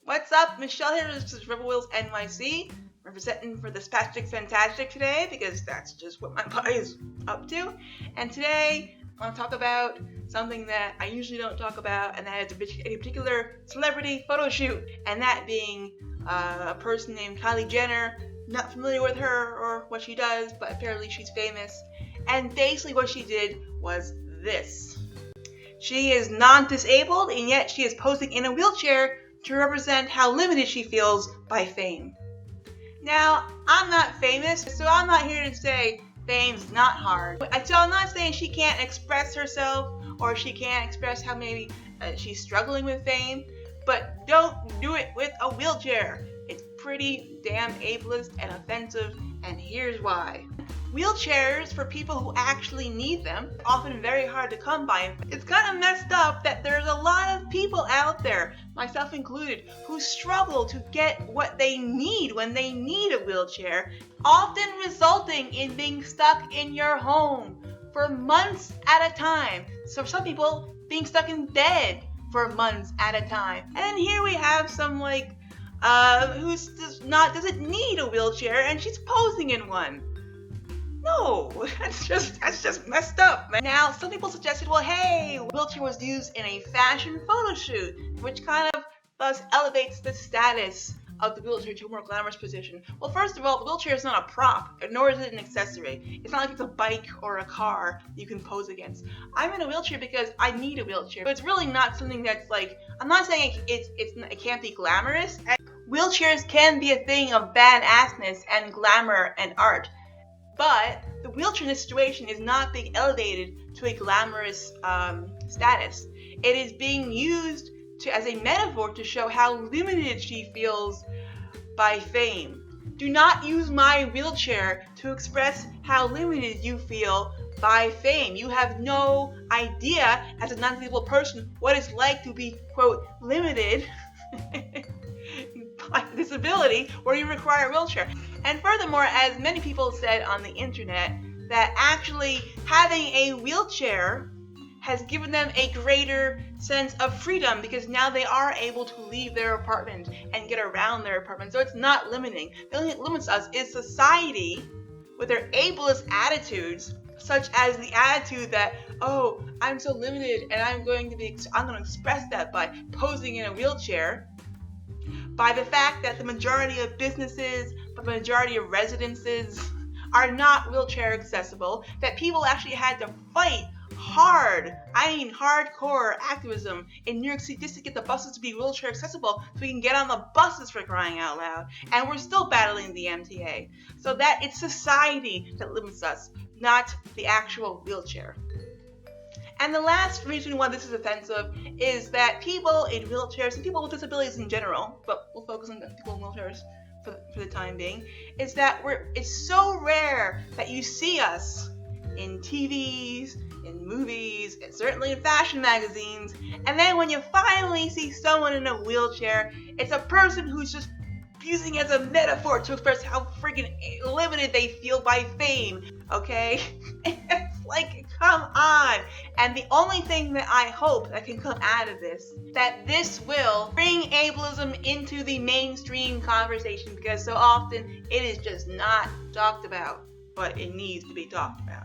What's up? Michelle here. This is Rebelwheels NYC, representing for the Spastic Fantastic today because that's just what my body is up to. And today I want to talk about something that I usually don't talk about, and that is a particular celebrity photo shoot, and that being a person named Kylie Jenner. Not familiar with her or what she does, but apparently she's famous. And basically what she did was this. She is non-disabled, and yet she is posing in a wheelchair to represent how limited she feels by fame. Now, I'm not famous, so I'm not here to say fame's not hard. So I'm not saying she can't express herself or she can't express how maybe she's struggling with fame, but don't do it with a wheelchair. It's pretty damn ableist and offensive, and here's why. Wheelchairs for people who actually need them are often very hard to come by. It's kind of messed up that there's a lot of people out there, myself included, who struggle to get what they need when they need a wheelchair, often resulting in being stuck in your home for months at a time. So some people being stuck in bed for months at a time. And then here we have some doesn't need a wheelchair, and she's posing in one. No, that's just messed up, man. Now, some people suggested, well, hey, wheelchair was used in a fashion photo shoot, which kind of thus elevates the status of the wheelchair to a more glamorous position. Well, first of all, the wheelchair is not a prop, nor is it an accessory. It's not like it's a bike or a car you can pose against. I'm in a wheelchair because I need a wheelchair, but it's really not something that's like, I'm not saying it can't be glamorous. Wheelchairs can be a thing of badassness and glamour and art. But the wheelchair in this situation is not being elevated to a glamorous status. It is being used as a metaphor to show how limited she feels by fame. Do not use my wheelchair to express how limited you feel by fame. You have no idea as a non-disabled person what it's like to be, quote, limited by disability where you require a wheelchair. And furthermore, as many people said on the internet, that actually having a wheelchair has given them a greater sense of freedom because now they are able to leave their apartment and get around their apartment. So it's not limiting. The only thing that limits us is society with their ableist attitudes, such as the attitude that, oh, I'm so limited and I'm going to express that by posing in a wheelchair, by the fact that the majority of businesses, the majority of residences are not wheelchair accessible, that people actually had to fight hardcore activism in New York City just to get the buses to be wheelchair accessible so we can get on the buses, for crying out loud. And we're still battling the MTA. So that it's society that limits us, not the actual wheelchair. And the last reason why this is offensive is that people in wheelchairs and people with disabilities in general, but we'll focus on people in wheelchairs for the time being, is that it's so rare that you see us in TVs, in movies, and certainly in fashion magazines, and then when you finally see someone in a wheelchair, it's a person who's just using it as a metaphor to express how freaking limited they feel by fame, okay? It's like, come on. And the only thing that I hope that can come out of this, that this will bring ableism into the mainstream conversation, because so often it is just not talked about, but it needs to be talked about.